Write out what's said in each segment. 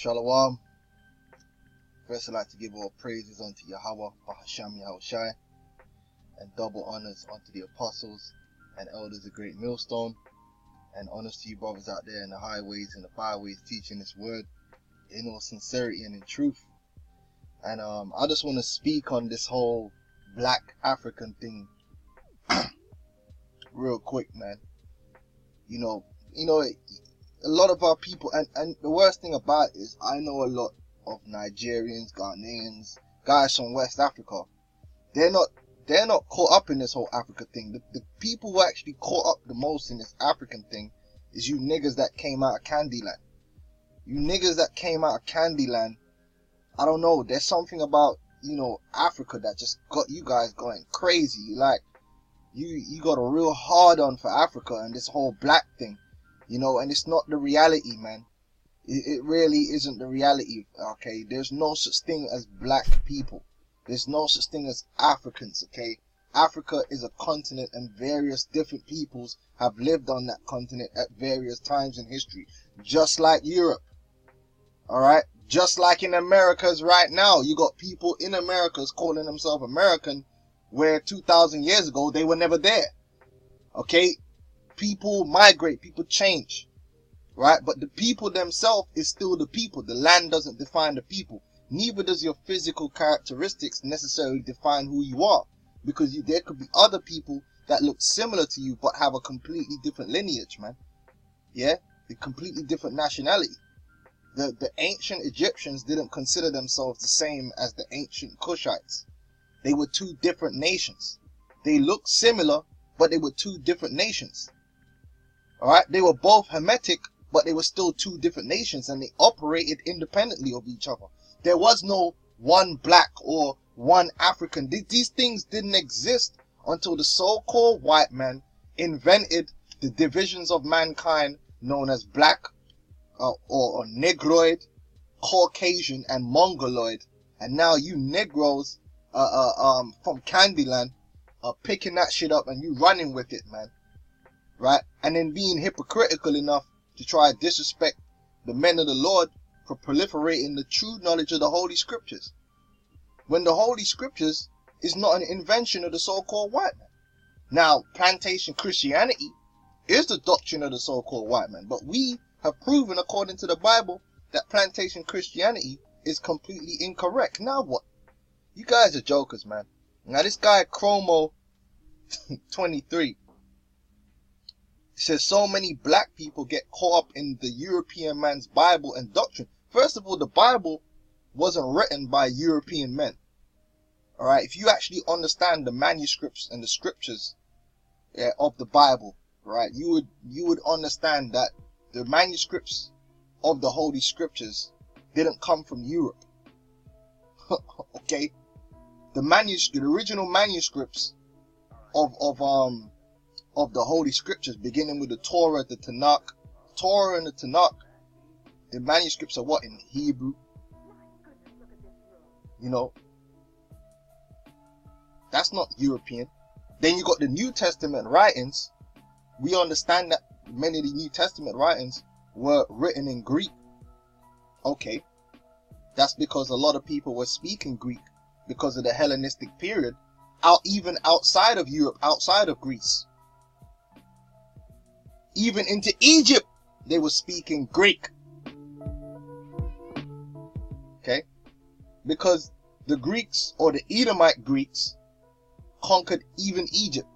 Shalom. First, I'd like to give all praises unto Yahweh, Bahasham Yahushai, and double honors unto the apostles and elders of Great Millstone, and honors to you brothers out there in the highways and the byways teaching this word in all sincerity and in truth. And I just want to speak on this whole black African thing real quick, man. You know, a lot of our people, and the worst thing about it is I know a lot of Nigerians, Ghanaians, guys from West Africa. They're not caught up in this whole Africa thing. The people who actually caught up the most in this African thing is you niggas that came out of Candyland. You niggas that came out of Candyland, I don't know, there's something about, Africa that just got you guys going crazy. Like, you got a real hard on for Africa and this whole black thing, and it's not the reality, man. It really isn't the reality, okay? There's no such thing as black people. There's no such thing as Africans, okay? Africa is a continent and various different peoples have lived on that continent at various times in history. Just like Europe, alright? Just like in Americas right now. You got people in Americas calling themselves American where 2,000 years ago they were never there, okay? People migrate, people change, right? But the people themselves is still the people. The land doesn't define the people. Neither does your physical characteristics necessarily define who you are, because there could be other people that look similar to you but have a completely different lineage, man. Yeah, a completely different nationality. The ancient Egyptians didn't consider themselves the same as the ancient Cushites. They were two different nations. They looked similar, but they were two different nations. Alright, they were both Hamitic, but they were still two different nations, and they operated independently of each other. There was no one black or one African. These things didn't exist until the so-called white man invented the divisions of mankind known as black or Negroid, Caucasian, and Mongoloid. And now you Negroes from Candyland are picking that shit up and you running with it, man. Right? And then being hypocritical enough to try to disrespect the men of the Lord for proliferating the true knowledge of the Holy Scriptures, when the Holy Scriptures is not an invention of the so-called white man. Now, plantation Christianity is the doctrine of the so-called white man, but we have proven according to the Bible that plantation Christianity is completely incorrect. Now what? You guys are jokers, man. Now this guy Chromo 23 says so many black people get caught up in the European man's Bible and doctrine. First of all, the Bible wasn't written by European men. Alright, if you actually understand the manuscripts and the scriptures of the Bible, right, you would understand that the manuscripts of the Holy Scriptures didn't come from Europe. Okay? The original manuscripts of the Holy Scriptures, beginning with the Torah, the Tanakh, Torah and the Tanakh, the manuscripts are what? In Hebrew. That's not European. Then you got the New Testament writings. We understand that many of the New Testament writings were written in Greek. Okay. That's because a lot of people were speaking Greek because of the Hellenistic period, even outside of Europe, outside of Greece. Even into Egypt, they were speaking Greek. Okay? Because the Greeks, or the Edomite Greeks, conquered even Egypt.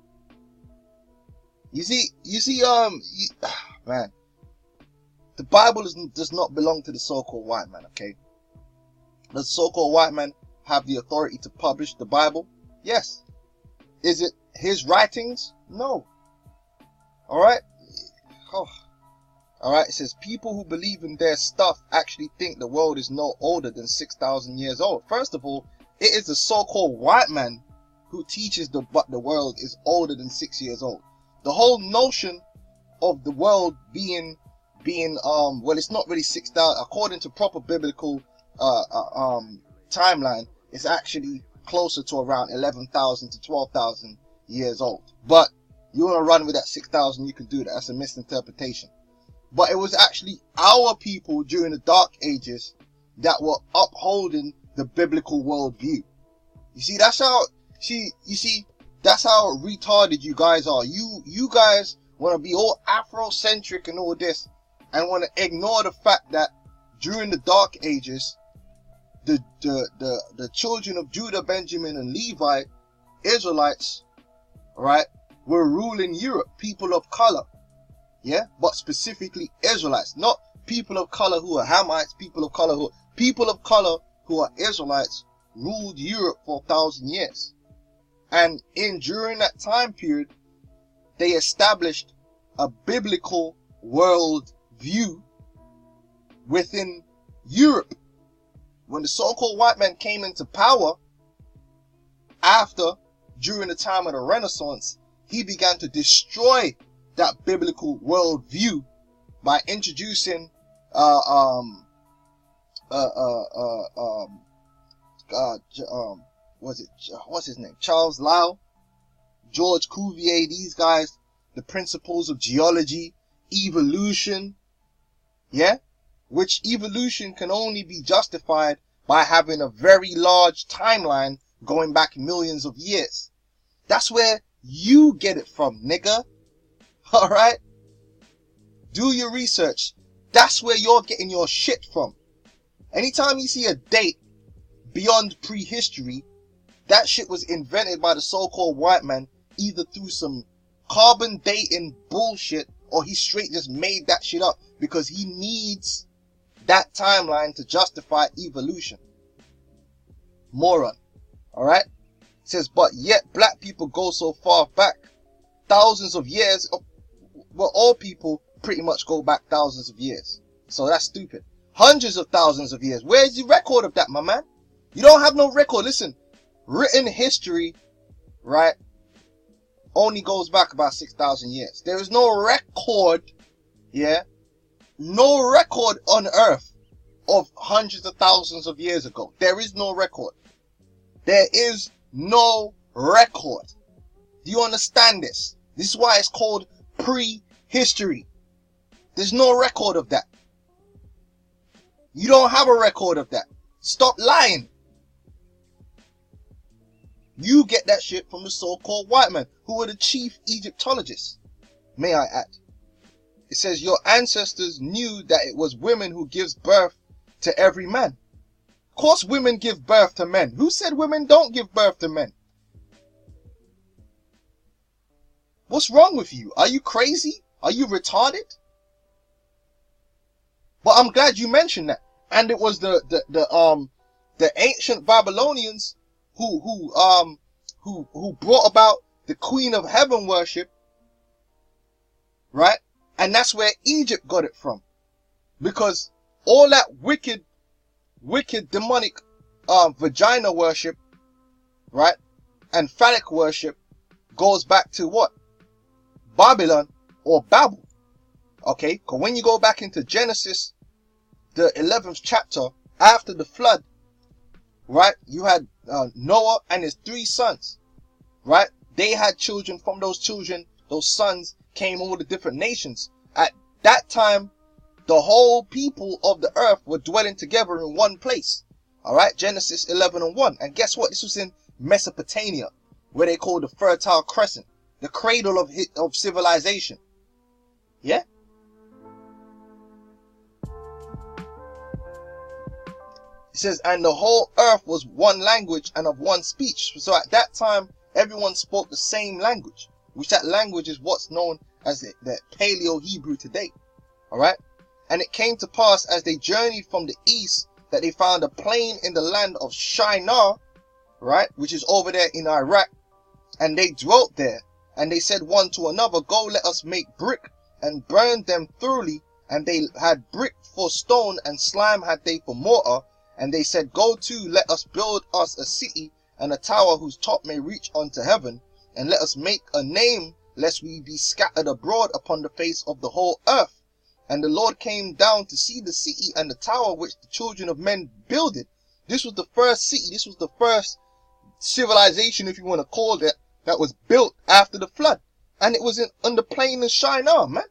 Man, the Bible does not belong to the so-called white man, okay? Does the so-called white man have the authority to publish the Bible? Yes. Is it his writings? No. Alright? Oh. Alright, it says people who believe in their stuff actually think the world is no older than 6,000 years old. First of all, it is the so-called white man who teaches the world is older than 6 years old. The whole notion of the world being well, it's not really 6,000 according to proper biblical timeline. It's actually closer to around 11,000 to 12,000 years old. But you want to run with that 6,000, you can do that. That's a misinterpretation. But it was actually our people during the Dark Ages that were upholding the biblical worldview. You see, that's how, that's how retarded you guys are. You guys want to be all Afrocentric and all this, and want to ignore the fact that during the Dark Ages, the children of Judah, Benjamin, and Levi, Israelites, right, were ruling Europe, people of color. Yeah, but specifically Israelites, not people of color who are Hamites, people of color who are Israelites ruled Europe for 1,000 years. And during that time period, they established a biblical world view within Europe. When the so-called white man came into power during the time of the Renaissance, he began to destroy that biblical worldview by introducing what's his name? Charles Lyell, George Cuvier, these guys, the principles of geology, evolution, yeah, which evolution can only be justified by having a very large timeline going back millions of years. That's where you get it from, nigga. Alright? Do your research. That's where you're getting your shit from. Anytime you see a date beyond prehistory, that shit was invented by the so-called white man, either through some carbon dating bullshit, or he straight just made that shit up because he needs that timeline to justify evolution. Moron. Alright? It says, but yet black people go so far back, thousands of years. Well, all people pretty much go back thousands of years. So that's stupid. Hundreds of thousands of years. Where's the record of that, my man? You don't have no record. Listen, written history, right, only goes back about 6,000 years. There is no record, yeah, no record on earth of hundreds of thousands of years ago. There is no record. There is no record. Do you understand this? This is why it's called prehistory. There's no record of that. You don't have a record of that. Stop lying. You get that shit from the so-called white man, who were the chief Egyptologists, may I add. It says your ancestors knew that it was women who gives birth to every man. Of course women give birth to men. Who said women don't give birth to men? What's wrong with you? Are you crazy? Are you retarded? But I'm glad you mentioned that. And it was the ancient Babylonians who brought about the Queen of Heaven worship, right? And that's where Egypt got it from, because all that wicked demonic vagina worship, right, and phallic worship goes back to what? Babylon or Babel. Okay, because when you go back into Genesis, the 11th chapter, after the flood, right, you had Noah and his 3 sons, right? They had children. From those children, those sons, came all the different nations. At that time, the whole people of the earth were dwelling together in one place. All right, Genesis 11:1. And guess what? This was in Mesopotamia, where they call the Fertile Crescent, the cradle of civilization. Yeah. It says, and the whole earth was one language and of one speech. So at that time, everyone spoke the same language, which that language is what's known as the Paleo-Hebrew today. Alright? And it came to pass as they journeyed from the east that they found a plain in the land of Shinar, right, which is over there in Iraq. And they dwelt there. And they said one to another, go, let us make brick, and burn them thoroughly. And they had brick for stone, and slime had they for mortar. And they said, go to, let us build us a city and a tower whose top may reach unto heaven, and let us make a name, lest we be scattered abroad upon the face of the whole earth. And the Lord came down to see the city and the tower which the children of men builded. This was the first city, this was the first civilization, if you want to call it, that was built after the flood. And it was on the plain of Shinar, man.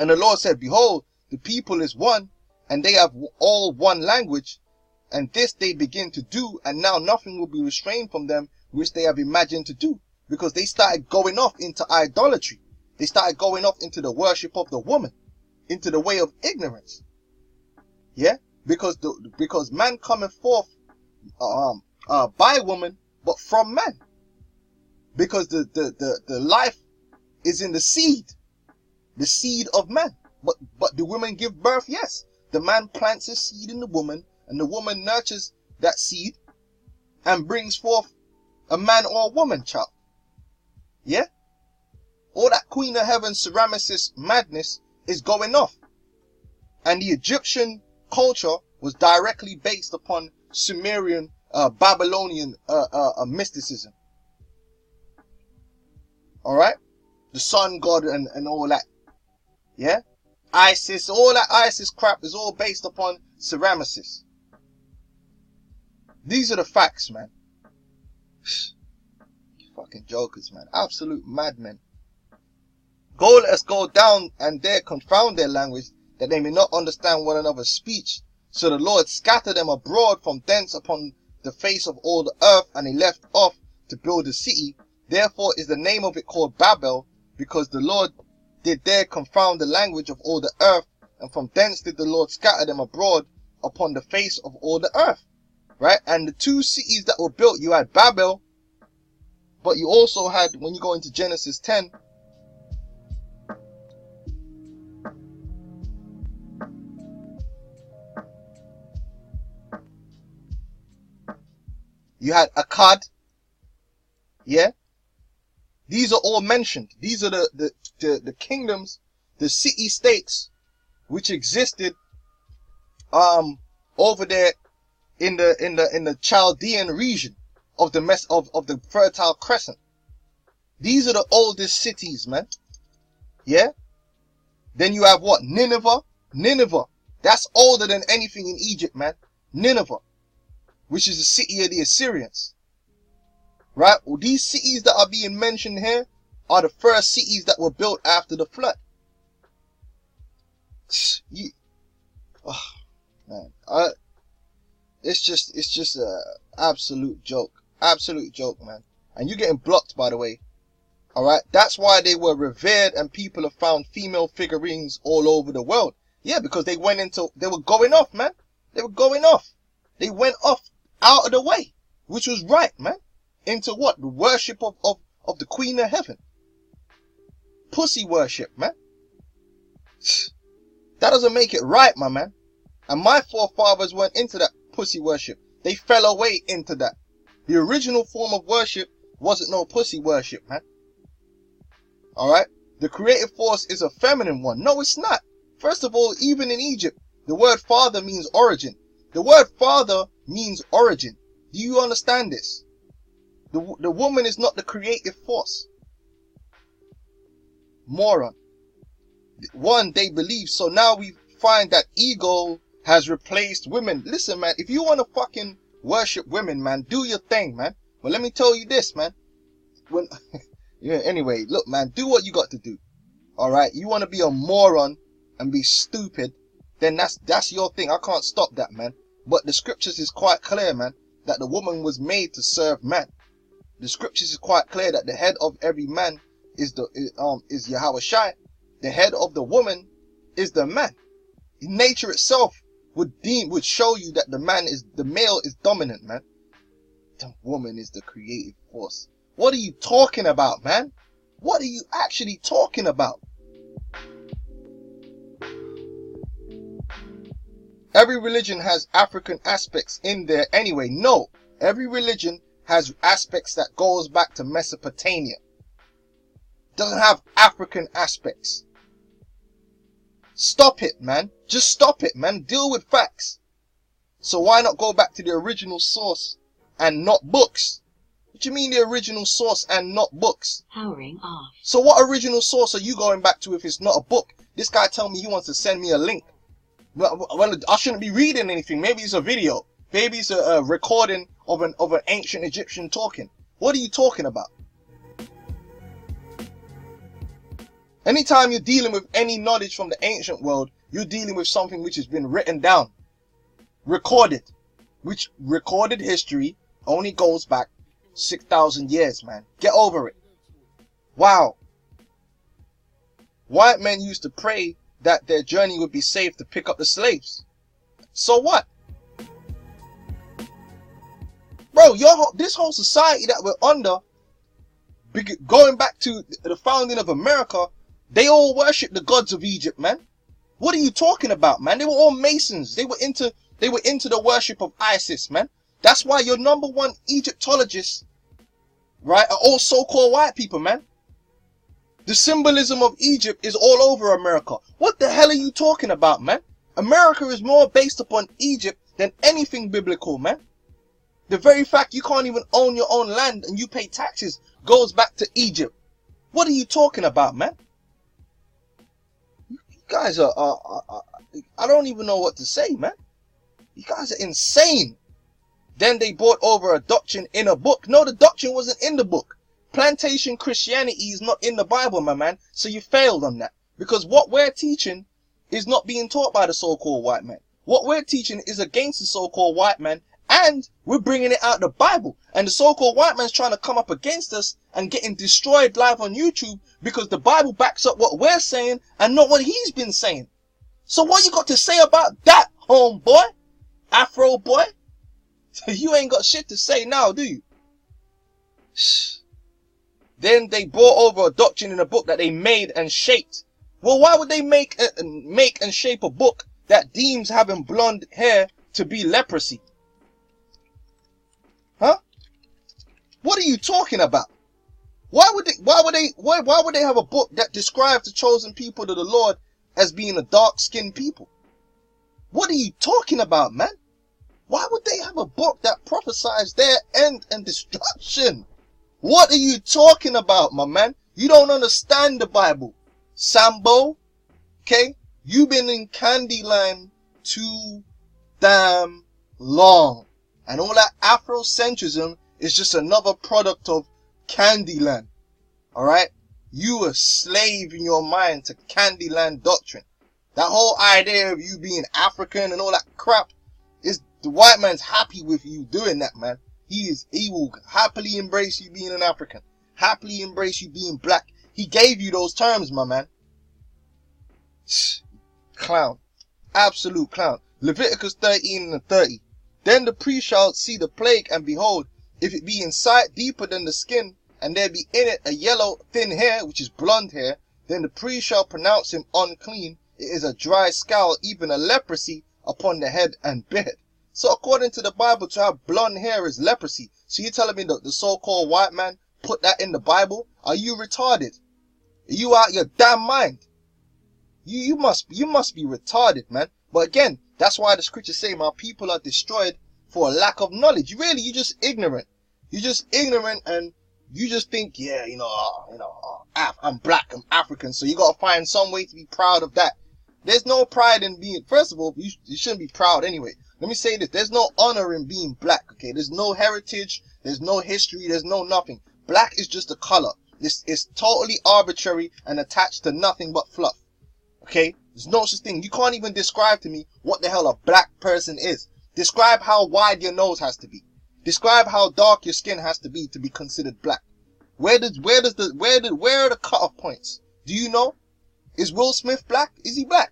And the Lord said, behold, the people is one, and they have all one language, and this they begin to do, and now nothing will be restrained from them which they have imagined to do, because they started going off into idolatry. They started going off into the worship of the woman, into the way of ignorance. Yeah, because man cometh forth by woman, but from man. Because the life is in the seed of man. But the woman give birth, yes. The man plants his seed in the woman, and the woman nurtures that seed and brings forth a man or a woman child. Yeah? All that Queen of Heaven Semiramis madness is going off. And the Egyptian culture was directly based upon Sumerian, Babylonian mysticism. Alright? The sun god and all that. Yeah? Isis, all that Isis crap is all based upon Semiramis. These are the facts, man. Fucking jokers, man. Absolute madmen. Let us go down and there confound their language, that they may not understand one another's speech. So the Lord scattered them abroad from thence upon the face of all the earth, and he left off to build a city. Therefore is the name of it called Babel, because the Lord did there confound the language of all the earth, and from thence did the Lord scatter them abroad upon the face of all the earth. Right? And the two cities that were built, you had Babel, but you also had, when you go into Genesis 10, you had Akkad. Yeah? These are all mentioned. These are the kingdoms, the city-states, which existed, over there in the Chaldean region of the Fertile Crescent. These are the oldest cities, man. Yeah? Then you have what? Nineveh. That's older than anything in Egypt, man. Nineveh, which is the city of the Assyrians. Right? Well, these cities that are being mentioned here are the first cities that were built after the flood. Man, it's just a absolute joke, man. And you're getting blocked, by the way. All right, that's why they were revered, and people have found female figurines all over the world. Yeah, because they were going off, man. They were going off. They went off out of the way, which was right, man. Into what? The worship of the Queen of Heaven. Pussy worship, man. That doesn't make it right, my man. And my forefathers went into that pussy worship. They fell away into that. The original form of worship wasn't no pussy worship, man. Alright? The creative force is a feminine one. No, it's not. First of all, even in Egypt, the word father means origin. The word father means origin. Do you understand this? The woman is not the creative force. Moron. One, they believe. So now we find that ego has replaced women. Listen, man, if you want to fucking worship women, man, do your thing, man. But let me tell you this, man. Yeah, anyway, look, man, do what you got to do. Alright? You want to be a moron and be stupid, then that's your thing. I can't stop that, man. But the scriptures is quite clear, man, that the woman was made to serve man. The scriptures is quite clear that the head of every man is Yahweh Shai. The head of the woman is the man. Nature itself would show you that the male is dominant, man. The woman is the creative force. What are you talking about, man? What are you actually talking about? Every religion has African aspects in there anyway. No, every religion has aspects that goes back to Mesopotamia. Doesn't have African aspects. Stop it, man. Just stop it, man. Deal with facts. So why not go back to the original source and not books? What do you mean the original source and not books? Powering off. So what original source are you going back to if it's not a book? This guy told me he wants to send me a link. Well, I shouldn't be reading anything. Maybe it's a video. Maybe it's a recording of an ancient Egyptian talking. What are you talking about? Anytime you're dealing with any knowledge from the ancient world, you're dealing with something which has been written down, recorded, which recorded history only goes back 6,000 years, man. Get over it. Wow. White men used to pray that their journey would be safe to pick up the slaves. So what? Bro, this whole society that we're under, going back to the founding of America, they all worship the gods of Egypt, man. What are you talking about, man? They were all Masons. They were into the worship of Isis, man. That's why your number one Egyptologists, right, are all so-called white people, man. The symbolism of Egypt is all over America. What the hell are you talking about, man? America is more based upon Egypt than anything biblical, man. The very fact you can't even own your own land and you pay taxes goes back to Egypt. What are you talking about, man? You guys are I don't even know what to say, man. You guys are insane. Then they brought over a doctrine in a book. No, the doctrine wasn't in the book. Plantation Christianity is not in the Bible, my man. So you failed on that. Because what we're teaching is not being taught by the so-called white man. What we're teaching is against the so-called white man. And we're bringing it out of the Bible. And the so-called white man's trying to come up against us and getting destroyed live on YouTube because the Bible backs up what we're saying and not what he's been saying. So what you got to say about that, homeboy? Afro boy? You ain't got shit to say now, do you? Shh. Then they brought over a doctrine in a book that they made and shaped. Well, why would they make and shape a book that deems having blonde hair to be leprosy? Huh? What are you talking about? Why would they have a book that describes the chosen people of the Lord as being a dark-skinned people? What are you talking about, man? Why would they have a book that prophesies their end and destruction? What are you talking about, my man? You don't understand the Bible. Sambo, okay? You've been in Candyland too damn long. And all that Afrocentrism is just another product of Candyland. Alright? You a slave in your mind to Candyland doctrine. That whole idea of you being African and all that crap is the white man's happy with you doing that, man. He will happily embrace you being an African. Happily embrace you being black. He gave you those terms, my man. Clown. Absolute clown. Leviticus 13 and 30. Then the priest shall see the plague, and behold, if it be in sight deeper than the skin, and there be in it a yellow thin hair, which is blonde hair, then the priest shall pronounce him unclean. It is a dry scowl, even a leprosy, upon the head and beard. So according to the Bible, to have blonde hair is leprosy. So you're telling me that the so-called white man put that in the Bible? Are you retarded? Are you out your damn mind? You must be retarded, man. But again, that's why the scriptures say my people are destroyed for a lack of knowledge. You're just ignorant. You're just ignorant, and you just think, yeah, I'm black, I'm African, so you gotta find some way to be proud of that. There's no pride in being, first of all, you shouldn't be proud anyway. Let me say this, there's no honor in being black, okay? There's no heritage, there's no history, there's no nothing. Black is just a color. It's totally arbitrary and attached to nothing but fluff, okay? There's no such thing. You can't even describe to me what the hell a black person is. Describe how wide your nose has to be. Describe how dark your skin has to be considered black. Where are the cutoff points? Do you know? Is Will Smith black? Is he black?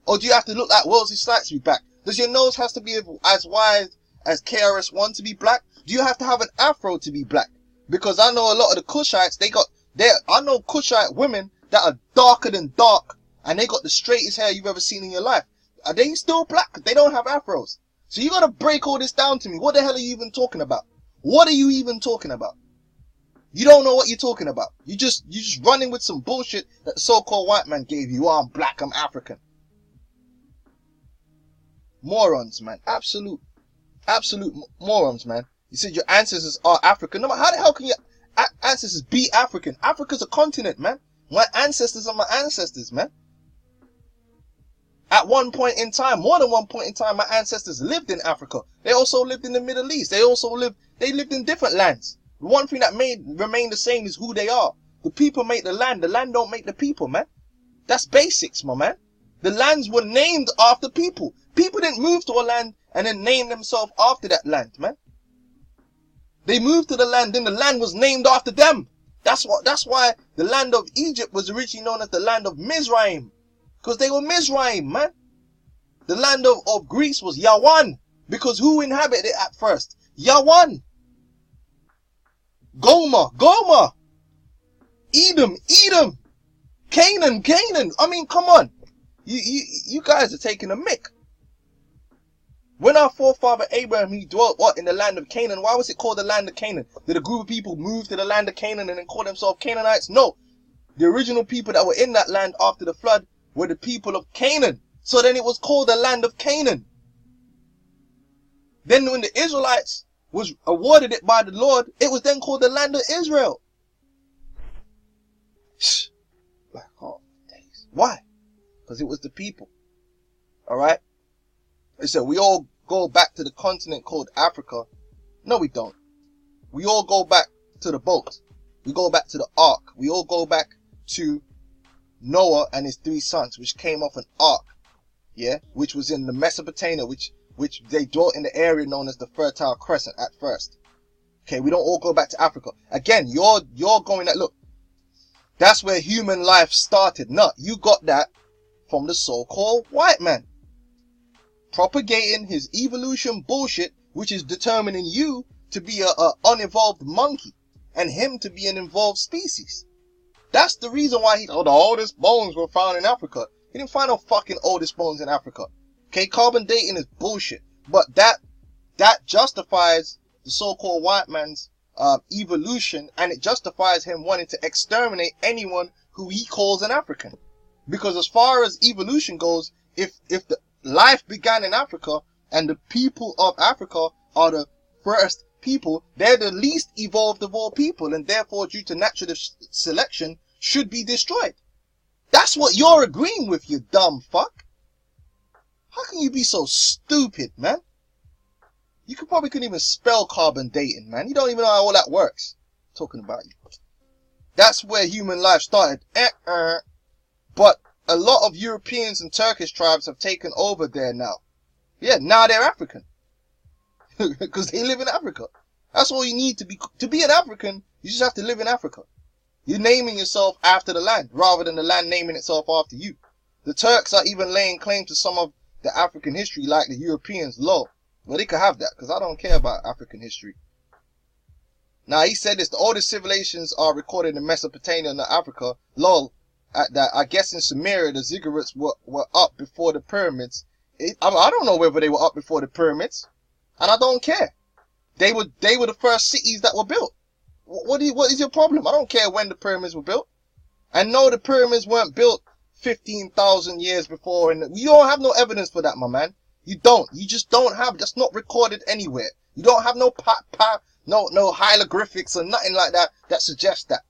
Or do you have to look like Wesley Snipes to be black? Does your nose has to be as wide as KRS-One to be black? Do you have to have an afro to be black? Because I know a lot of the Kushites, I know Kushite women that are darker than dark, and they got the straightest hair you've ever seen in your life. Are they still black? They don't have afros. So you gotta break all this down to me. What the hell are you even talking about? What are you even talking about? You don't know what you're talking about. You just running with some bullshit that the so-called white man gave you. Oh, I'm black, I'm African. Morons, man. Absolute morons, man. You said your ancestors are African. No, how the hell can your ancestors be African? Africa's a continent, man. My ancestors are my ancestors, man. At one point in time, more than one point in time, my ancestors lived in Africa. They also lived in the Middle East. They lived in different lands. The one thing that remain the same is who they are. The people make the land don't make the people, man. That's basics, my man. The lands were named after people. People didn't move to a land and then name themselves after that land, man. They moved to the land, then the land was named after them. That's why the land of Egypt was originally known as the land of Mizraim. Because they were Mizraim, man. The land of Greece was Yawan. Because who inhabited it at first? Yawan. Gomer. Edom. Canaan. I mean, come on. You guys are taking a mick. When our forefather Abraham, he dwelt in the land of Canaan, why was it called the land of Canaan? Did a group of people move to the land of Canaan and then call themselves Canaanites? No. The original people that were in that land after the flood were the people of Canaan. So then it was called the land of Canaan. Then when the Israelites was awarded it by the Lord, it was then called the land of Israel. Like, oh, days. Why? Because it was the people. Alright? So we all go back to the continent called Africa. No, we don't. We all go back to the boat. We go back to the ark. We all go back to Noah and his 3 sons, which came off an ark. Yeah? Which was in the Mesopotamia, which they dwelt in the area known as the Fertile Crescent at first. Okay, we don't all go back to Africa. Again, you're going that, look, that's where human life started. No, you got that from the so-called white man. Propagating his evolution bullshit, which is determining you to be a unevolved monkey and him to be an evolved species. That's the reason why the oldest bones were found in Africa. He didn't find no fucking oldest bones in Africa. Okay, carbon dating is bullshit. But that justifies the so-called white man's evolution, and it justifies him wanting to exterminate anyone who he calls an African. Because as far as evolution goes, if the life began in Africa and the people of Africa are the first people, they're the least evolved of all people, and therefore due to natural selection should be destroyed. That's what you're agreeing with, you dumb fuck. How can you be so stupid, man? You couldn't even spell carbon dating, man. You don't even know how all that works. Talking about you. That's where human life started. But a lot of Europeans and Turkish tribes have taken over there now. Yeah, now they're African. Because they live in Africa. That's all you need to be. To be an African, you just have to live in Africa. You're naming yourself after the land, rather than the land naming itself after you. The Turks are even laying claim to some of the African history like the Europeans. Lol. Well, they could have that, because I don't care about African history. Now, he said this, the oldest civilizations are recorded in Mesopotamia and Africa. Lol. I guess in Sumeria, the ziggurats were up before the pyramids. I don't know whether they were up before the pyramids. And I don't care. They were the first cities that were built. What is your problem? I don't care when the pyramids were built. And no, the pyramids weren't built 15,000 years before. And you don't have no evidence for that, my man. You don't. You just don't have. That's not recorded anywhere. You don't have no no hieroglyphics or nothing like that that suggests that.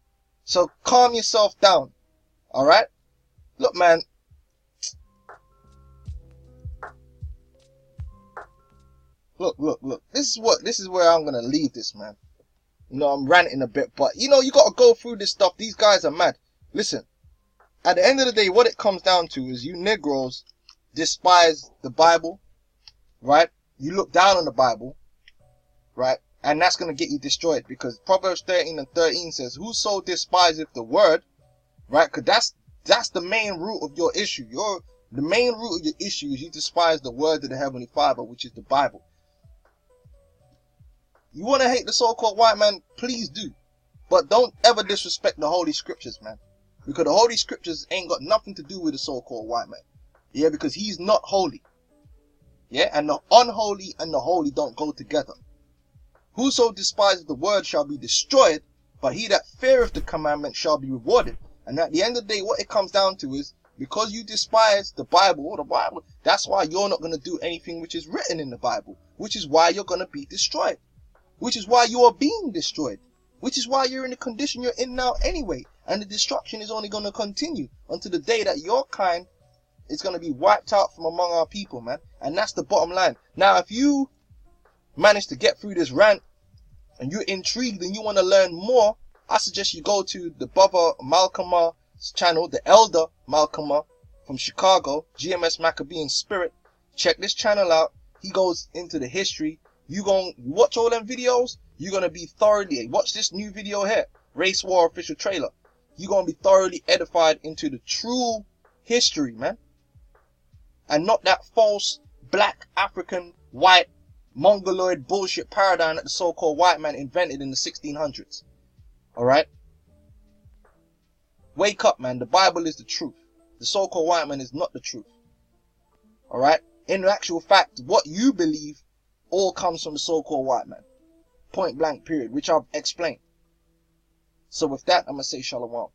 So calm yourself down. Alright? Look, man. Look. This is where I'm gonna leave this, man. You know, I'm ranting a bit, but you know, you gotta go through this stuff. These guys are mad. Listen, at the end of the day, what it comes down to is you Negroes despise the Bible, right? You look down on the Bible, right? And that's gonna get you destroyed, because Proverbs 13:13 says, "Whoso despiseth the word," right? Because that's the main root of your issue. The main root of your issue is you despise the word of the Heavenly Father, which is the Bible. You want to hate the so-called white man? Please do. But don't ever disrespect the Holy Scriptures, man. Because the Holy Scriptures ain't got nothing to do with the so-called white man. Yeah, because he's not holy. Yeah, and the unholy and the holy don't go together. Whoso despises the word shall be destroyed, but he that feareth the commandment shall be rewarded. And at the end of the day, what it comes down to is, because you despise the Bible, that's why you're not going to do anything which is written in the Bible. Which is why you're going to be destroyed. Which is why you are being destroyed. Which is why you're in the condition you're in now anyway. And the destruction is only going to continue until the day that your kind is going to be wiped out from among our people, man. And that's the bottom line. Now, if you manage to get through this rant and you're intrigued and you want to learn more, I suggest you go to the brother Malcolm's channel, the elder Malcolm from Chicago, GMS Maccabean Spirit. Check this channel out. He goes into the history. You watch all them videos, you're gonna be thoroughly, watch this new video here, Race War official trailer. You're gonna be thoroughly edified into the true history, man. And not that false black African white mongoloid bullshit paradigm that the so-called white man invented in the 1600s. Alright? Wake up, man. The Bible is the truth. The so-called white man is not the truth. Alright? In actual fact, what you believe all comes from the so-called white man. Point blank period, which I've explained. So with that, I'm going to say shalom.